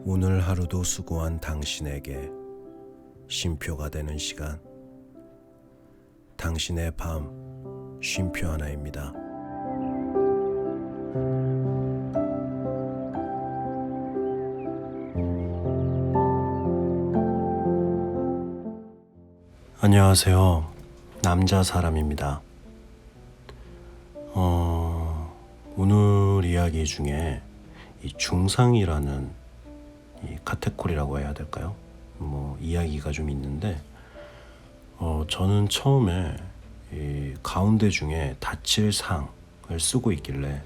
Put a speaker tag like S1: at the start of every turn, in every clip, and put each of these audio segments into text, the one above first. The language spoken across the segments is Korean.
S1: 오늘 하루도 수고한 당신에게 쉼표가 되는 시간, 당신의 밤 쉼표 하나입니다. 안녕하세요. 남자 사람입니다. 오늘 이야기 중에 이 중상이라는 이 카테고리라고 해야 될까요? 이야기가 좀 있는데, 저는 처음에 이 가운데 중에 다칠 상을 쓰고 있길래,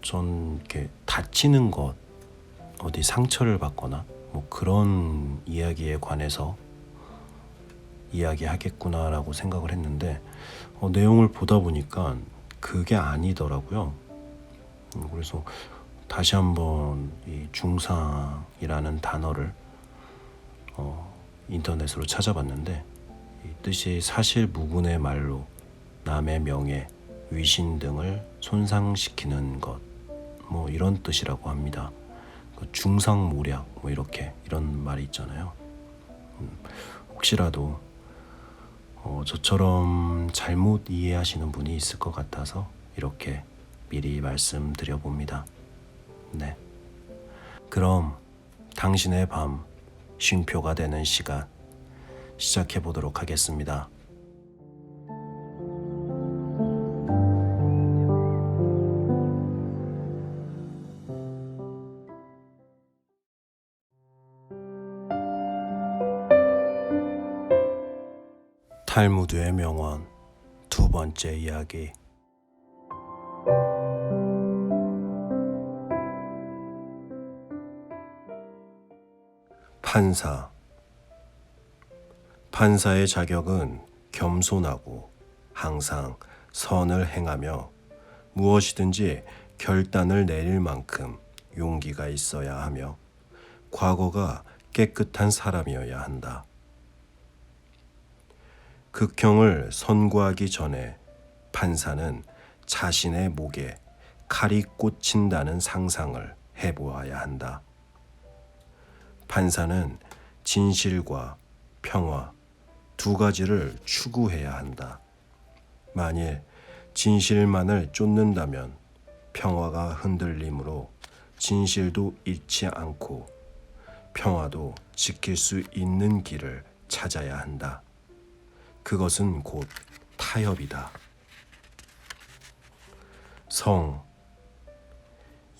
S1: 전 이렇게 다치는 것, 어디 상처를 받거나 그런 이야기에 관해서 이야기하겠구나라고 생각을 했는데, 내용을 보다 보니까 그게 아니더라고요. 그래서 다시 한번 이 중상이라는 단어를 인터넷으로 찾아봤는데, 이 뜻이 사실 무근의 말로 남의 명예, 위신 등을 손상시키는 것, 이런 뜻이라고 합니다. 중상모략 이런 말이 있잖아요. 혹시라도 저처럼 잘못 이해하시는 분이 있을 것 같아서 이렇게 미리 말씀드려 봅니다. 네. 그럼 당신의 밤 쉼표가 되는 시간 시작해 보도록 하겠습니다. 탈무드의 명언 두 번째 이야기. 판사의 자격은 겸손하고 항상 선을 행하며 무엇이든지 결단을 내릴 만큼 용기가 있어야 하며 과거가 깨끗한 사람이어야 한다. 극형을 선고하기 전에 판사는 자신의 목에 칼이 꽂힌다는 상상을 해보아야 한다. 판사는 진실과 평화 두 가지를 추구해야 한다. 만일 진실만을 쫓는다면 평화가 흔들림으로 진실도 잃지 않고 평화도 지킬 수 있는 길을 찾아야 한다. 그것은 곧 타협이다.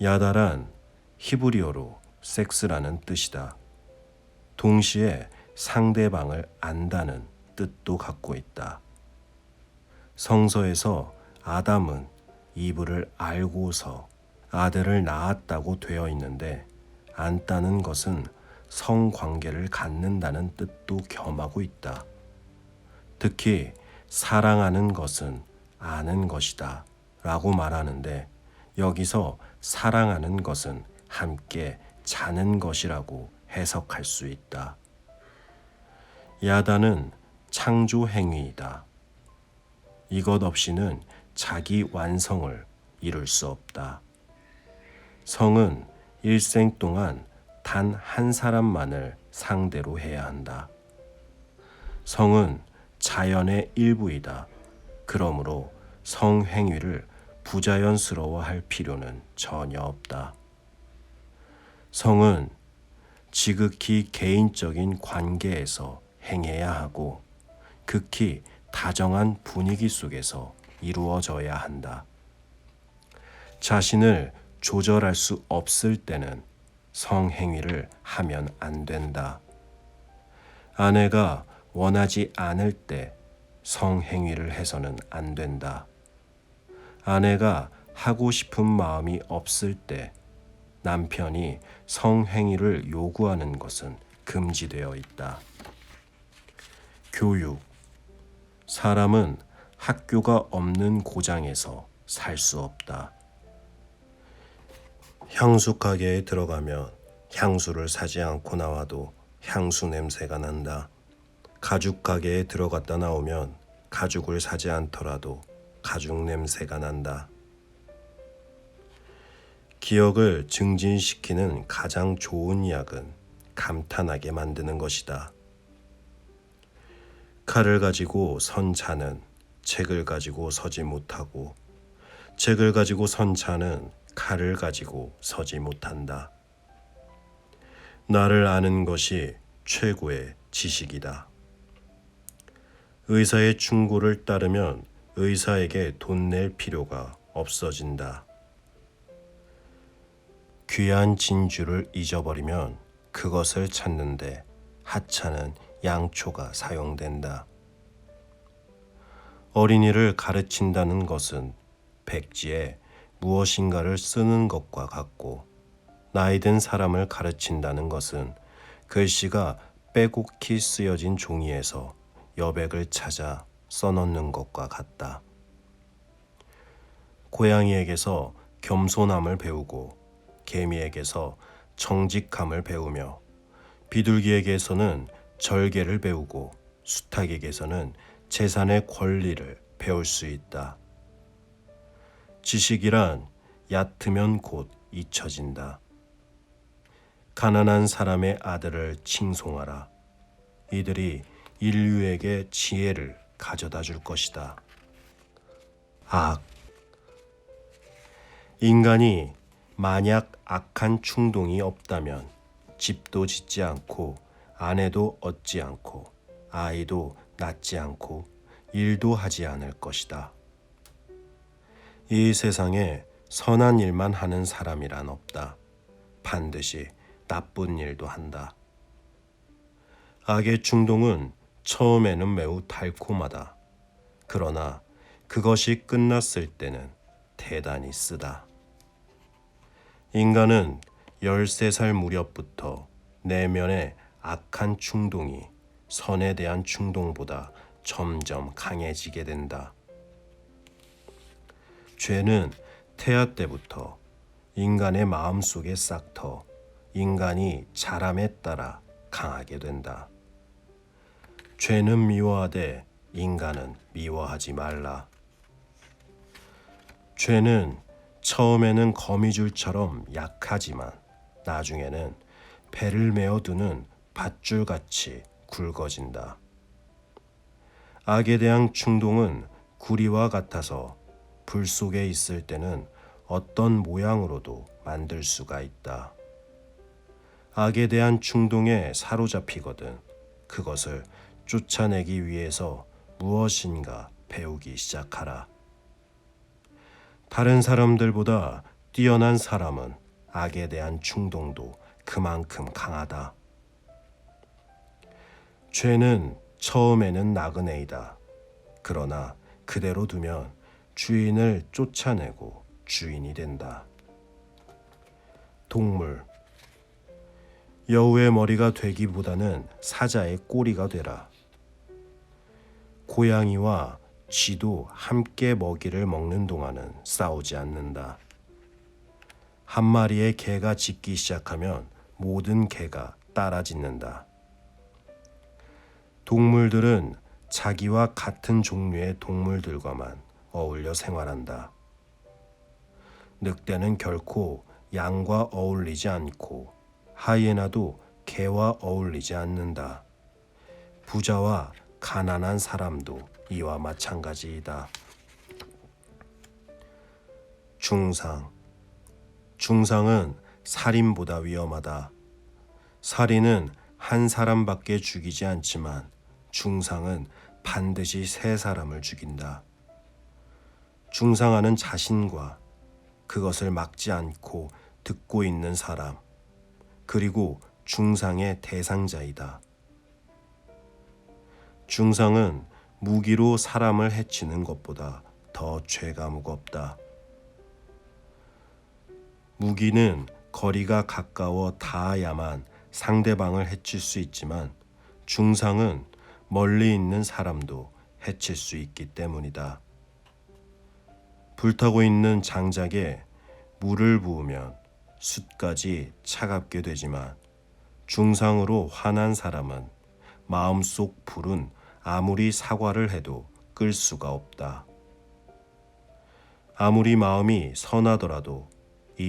S1: 야달한 히브리어로 섹스라는 뜻이다. 동시에 상대방을 안다는 뜻도 갖고 있다. 성서에서 아담은 이브를 알고서 아들을 낳았다고 되어 있는데, 안다는 것은 성관계를 갖는다는 뜻도 겸하고 있다. 특히 사랑하는 것은 아는 것이다 라고 말하는데, 여기서 사랑하는 것은 함께 자는 것이라고 해석할 수 있다. 야단은 창조 행위이다. 이것 없이는 자기 완성을 이룰 수 없다. 성은 일생 동안 단 한 사람만을 상대로 해야 한다. 성은 자연의 일부이다. 그러므로 성행위를 부자연스러워할 필요는 전혀 없다. 성은 지극히 개인적인 관계에서 행해야 하고 극히 다정한 분위기 속에서 이루어져야 한다. 자신을 조절할 수 없을 때는 성행위를 하면 안 된다. 아내가 원하지 않을 때 성행위를 해서는 안 된다. 아내가 하고 싶은 마음이 없을 때 남편이 성행위를 요구하는 것은 금지되어 있다. 교육. 사람은 학교가 없는 고장에서 살 수 없다. 향수 가게에 들어가면 향수를 사지 않고 나와도 향수 냄새가 난다. 가죽 가게에 들어갔다 나오면 가죽을 사지 않더라도 가죽 냄새가 난다. 기억을 증진시키는 가장 좋은 약은 감탄하게 만드는 것이다. 칼을 가지고 선 자는 책을 가지고 서지 못하고, 책을 가지고 선 자는 칼을 가지고 서지 못한다. 나를 아는 것이 최고의 지식이다. 의사의 충고를 따르면 의사에게 돈 낼 필요가 없어진다. 귀한 진주를 잊어버리면 그것을 찾는데 하찮은 양초가 사용된다. 어린이를 가르친다는 것은 백지에 무엇인가를 쓰는 것과 같고, 나이든 사람을 가르친다는 것은 글씨가 빼곡히 쓰여진 종이에서 여백을 찾아 써넣는 것과 같다. 고양이에게서 겸손함을 배우고 개미에게서 정직함을 배우며, 비둘기에게서는 절개를 배우고 수탉에게서는 재산의 권리를 배울 수 있다. 지식이란 얕으면 곧 잊혀진다. 가난한 사람의 아들을 칭송하라. 이들이 인류에게 지혜를 가져다 줄 것이다. 악. 인간이 만약 악한 충동이 없다면 집도 짓지 않고 아내도 얻지 않고 아이도 낳지 않고 일도 하지 않을 것이다. 이 세상에 선한 일만 하는 사람이란 없다. 반드시 나쁜 일도 한다. 악의 충동은 처음에는 매우 달콤하다. 그러나 그것이 끝났을 때는 대단히 쓰다. 인간은 13살 무렵부터 내면의 악한 충동이 선에 대한 충동보다 점점 강해지게 된다. 죄는 태아 때부터 인간의 마음속에 싹터 인간이 자람에 따라 강하게 된다. 죄는 미워하되 인간은 미워하지 말라. 죄는 처음에는 거미줄처럼 약하지만 나중에는 배를 메어두는 밧줄같이 굵어진다. 악에 대한 충동은 구리와 같아서 불 속에 있을 때는 어떤 모양으로도 만들 수가 있다. 악에 대한 충동에 사로잡히거든 그것을 쫓아내기 위해서 무엇인가 배우기 시작하라. 다른 사람들보다 뛰어난 사람은 악에 대한 충동도 그만큼 강하다. 죄는 처음에는 나그네이다. 그러나 그대로 두면 주인을 쫓아내고 주인이 된다. 동물. 여우의 머리가 되기보다는 사자의 꼬리가 되라. 고양이와 쥐도 함께 먹이를 먹는 동안은 싸우지 않는다. 한 마리의 개가 짖기 시작하면 모든 개가 따라 짖는다. 동물들은 자기와 같은 종류의 동물들과만 어울려 생활한다. 늑대는 결코 양과 어울리지 않고 하이에나도 개와 어울리지 않는다. 부자와 가난한 사람도 이와 마찬가지이다. 중상. 중상은 살인보다 위험하다. 살인은 한 사람밖에 죽이지 않지만 중상은 반드시 3사람을 죽인다. 중상하는 자신과 그것을 막지 않고 듣고 있는 사람, 그리고 중상의 대상자이다. 중상은 무기로 사람을 해치는 것보다 더 죄가 무겁다. 무기는 거리가 가까워 닿아야만 상대방을 해칠 수 있지만 중상은 멀리 있는 사람도 해칠 수 있기 때문이다. 불타고 있는 장작에 물을 부으면 숯까지 차갑게 되지만 중상으로 화난 사람은 마음속 불은 아무리 사과를 해도 끌 수가 없다. 아무리 마음이 선하더라도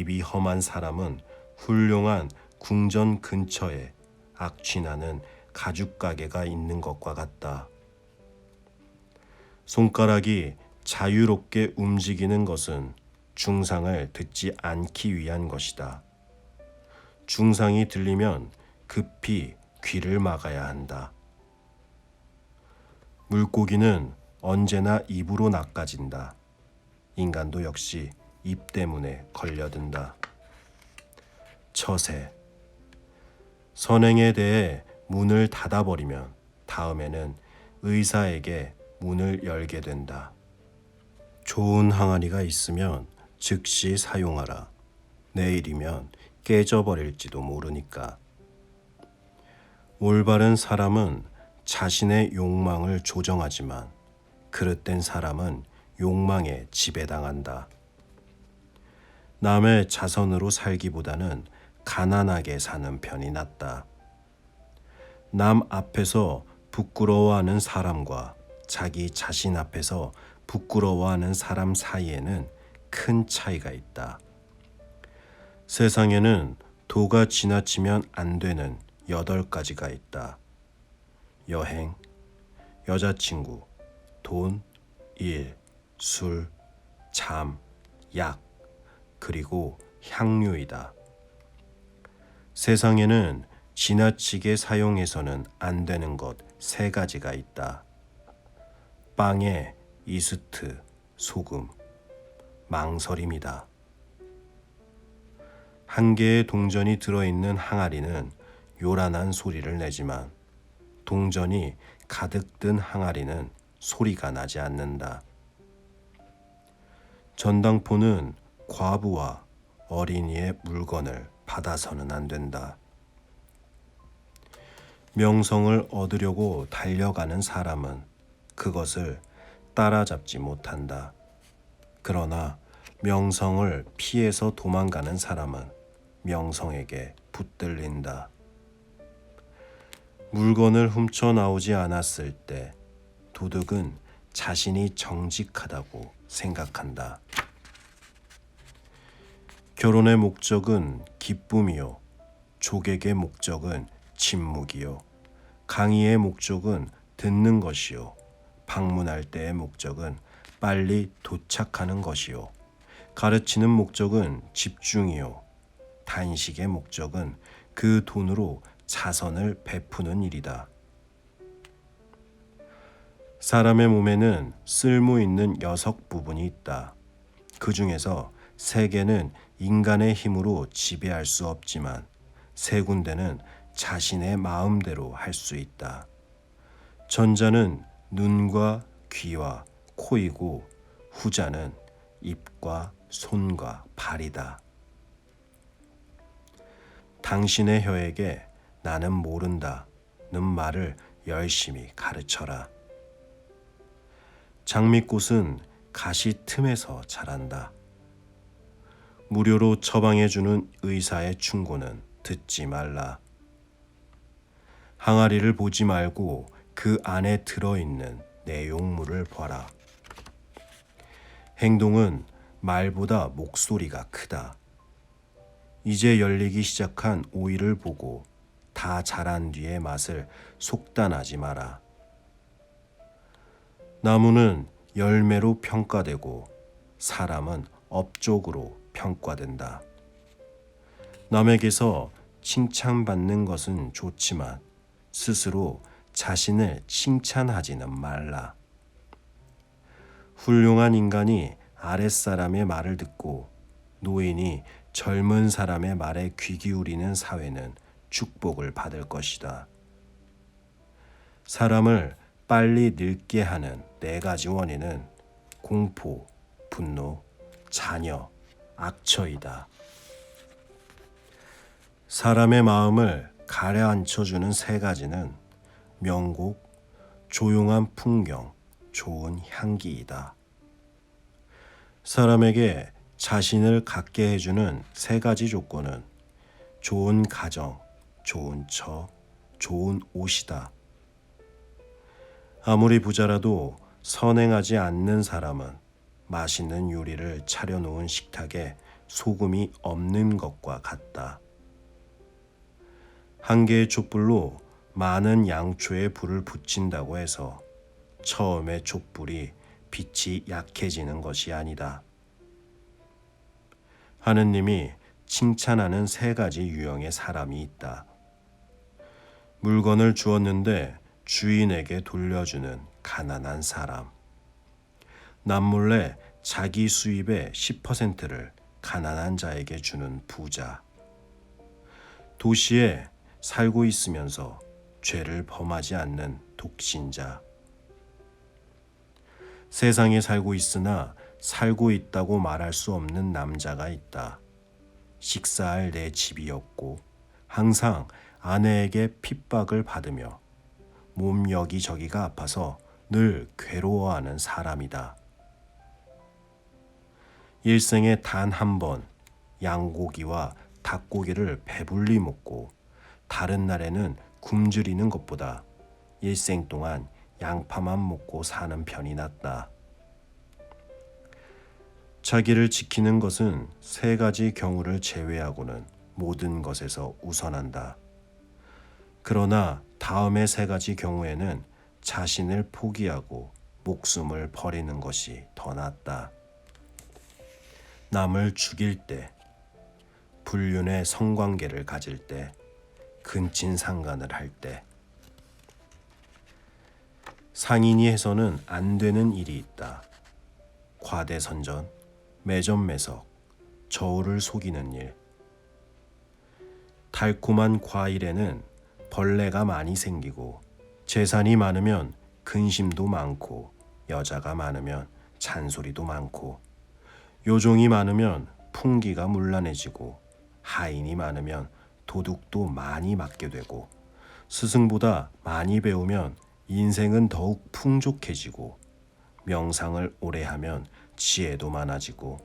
S1: 입이 험한 사람은 훌륭한 궁전 근처에 악취나는 가죽 가게가 있는 것과 같다. 손가락이 자유롭게 움직이는 것은 중상을 듣지 않기 위한 것이다. 중상이 들리면 급히 귀를 막아야 한다. 물고기는 언제나 입으로 낚아진다. 인간도 역시 입 때문에 걸려든다. 처세. 선행에 대해 문을 닫아버리면 다음에는 의사에게 문을 열게 된다. 좋은 항아리가 있으면 즉시 사용하라. 내일이면 깨져버릴지도 모르니까. 올바른 사람은 자신의 욕망을 조정하지만 그릇된 사람은 욕망에 지배당한다. 남의 자선으로 살기보다는 가난하게 사는 편이 낫다. 남 앞에서 부끄러워하는 사람과 자기 자신 앞에서 부끄러워하는 사람 사이에는 큰 차이가 있다. 세상에는 도가 지나치면 안 되는 8가지가 있다. 여행, 여자친구, 돈, 일, 술, 잠, 약, 그리고 향료이다. 세상에는 지나치게 사용해서는 안 되는 것 3가지가 있다. 빵에 이스트, 소금, 망설임이다. 한 개의 동전이 들어있는 항아리는 요란한 소리를 내지만 동전이 가득 든 항아리는 소리가 나지 않는다. 전당포는 과부와 어린이의 물건을 받아서는 안 된다. 명성을 얻으려고 달려가는 사람은 그것을 따라잡지 못한다. 그러나 명성을 피해서 도망가는 사람은 명성에게 붙들린다. 물건을 훔쳐 나오지 않았을 때 도둑은 자신이 정직하다고 생각한다. 결혼의 목적은 기쁨이요, 조객의 목적은 침묵이요, 강의의 목적은 듣는 것이요, 방문할 때의 목적은 빨리 도착하는 것이요, 가르치는 목적은 집중이요, 단식의 목적은 그 돈으로 자선을 베푸는 일이다. 사람의 몸에는 쓸모 있는 6부분이 있다. 그 중에서 3개는 인간의 힘으로 지배할 수 없지만 3군데는 자신의 마음대로 할 수 있다. 전자는 눈과 귀와 코이고 후자는 입과 손과 발이다. 당신의 혀에게 나는 모른다는 말을 열심히 가르쳐라. 장미꽃은 가시 틈에서 자란다. 무료로 처방해주는 의사의 충고는 듣지 말라. 항아리를 보지 말고 그 안에 들어있는 내용물을 봐라. 행동은 말보다 목소리가 크다. 이제 열리기 시작한 오이를 보고 다 자란 뒤의 맛을 속단하지 마라. 나무는 열매로 평가되고 사람은 업적으로 평가된다. 남에게서 칭찬받는 것은 좋지만 스스로 자신을 칭찬하지는 말라. 훌륭한 인간이 아랫사람의 말을 듣고 노인이 젊은 사람의 말에 귀 기울이는 사회는 축복을 받을 것이다. 사람을 빨리 늙게 하는 4가지 원인은 공포, 분노, 자녀, 악처이다. 사람의 마음을 가라앉혀주는 3가지는 명곡, 조용한 풍경, 좋은 향기이다. 사람에게 자신을 갖게 해주는 3가지 조건은 좋은 가정, 좋은 처, 좋은 옷이다. 아무리 부자라도 선행하지 않는 사람은 맛있는 요리를 차려놓은 식탁에 소금이 없는 것과 같다. 한 개의 촛불로 많은 양초에 불을 붙인다고 해서 처음에 촛불이 빛이 약해지는 것이 아니다. 하느님이 칭찬하는 3가지 유형의 사람이 있다. 물건을 주었는데 주인에게 돌려주는 가난한 사람. 남몰래 자기 수입의 10%를 가난한 자에게 주는 부자. 도시에 살고 있으면서 죄를 범하지 않는 독신자. 세상에 살고 있으나 살고 있다고 말할 수 없는 남자가 있다. 식사할 내 집이 없고 항상 아내에게 핍박을 받으며 몸 여기저기가 아파서 늘 괴로워하는 사람이다. 일생에 단 한 번 양고기와 닭고기를 배불리 먹고 다른 날에는 굶주리는 것보다 일생 동안 양파만 먹고 사는 편이 낫다. 자기를 지키는 것은 3가지 경우를 제외하고는 모든 것에서 우선한다. 그러나 다음의 3가지 경우에는 자신을 포기하고 목숨을 버리는 것이 더 낫다. 남을 죽일 때, 불륜의 성관계를 가질 때, 근친상간을 할 때. 상인이 해서는 안 되는 일이 있다. 과대선전, 매점매석, 저울을 속이는 일. 달콤한 과일에는 벌레가 많이 생기고 재산이 많으면 근심도 많고 여자가 많으면 잔소리도 많고 요종이 많으면 풍기가 문란해지고 하인이 많으면 도둑도 많이 맞게 되고 스승보다 많이 배우면 인생은 더욱 풍족해지고 명상을 오래 하면 지혜도 많아지고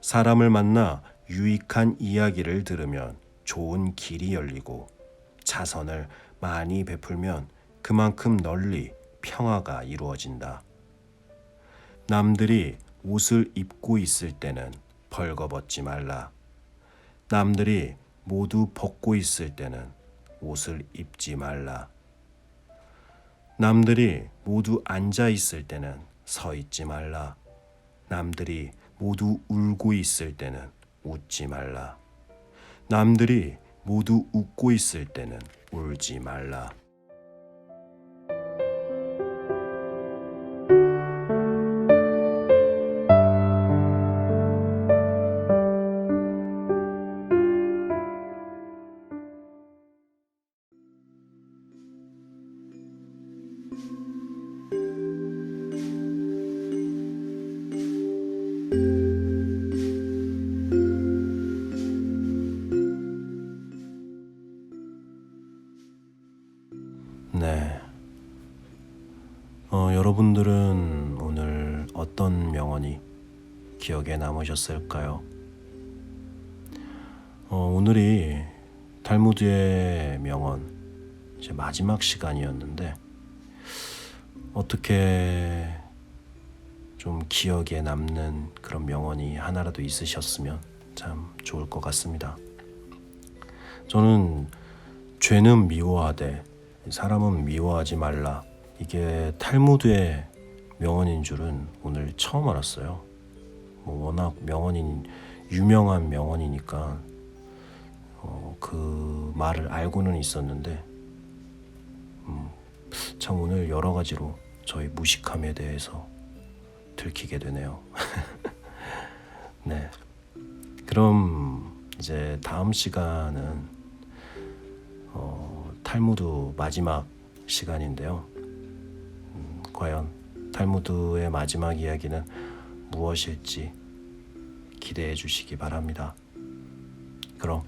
S1: 사람을 만나 유익한 이야기를 들으면 좋은 길이 열리고 자선을 많이 베풀면 그만큼 널리 평화가 이루어진다. 남들이 옷을 입고 있을 때는 벌거벗지 말라. 남들이 모두 벗고 있을 때는 옷을 입지 말라. 남들이 모두 앉아 있을 때는 서 있지 말라. 남들이 모두 울고 있을 때는 웃지 말라. 남들이 모두 웃고 있을 때는 울지 말라. 네. 여러분들은 오늘 어떤 명언이 기억에 남으셨을까요? 오늘이 탈무드의 명언 이제 마지막 시간이었는데 어떻게 좀 기억에 남는 그런 명언이 하나라도 있으셨으면 참 좋을 것 같습니다. 저는 죄는 미워하되 사람은 미워하지 말라. 이게 탈무드의 명언인 줄은 오늘 처음 알았어요. 워낙 유명한 명언이니까 그 말을 알고는 있었는데 참 오늘 여러 가지로 저희 무식함에 대해서 들키게 되네요. 네. 그럼 이제 다음 시간은 탈무드 마지막 시간인데요. 과연 탈무드의 마지막 이야기는 무엇일지 기대해 주시기 바랍니다. 그럼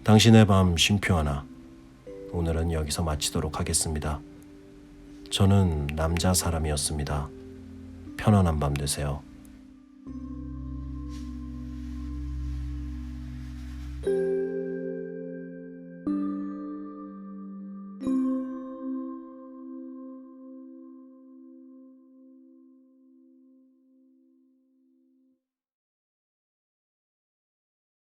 S1: 당신의 밤 쉼표 하나 오늘은 여기서 마치도록 하겠습니다. 저는 남자 사람이었습니다. 편안한 밤 되세요.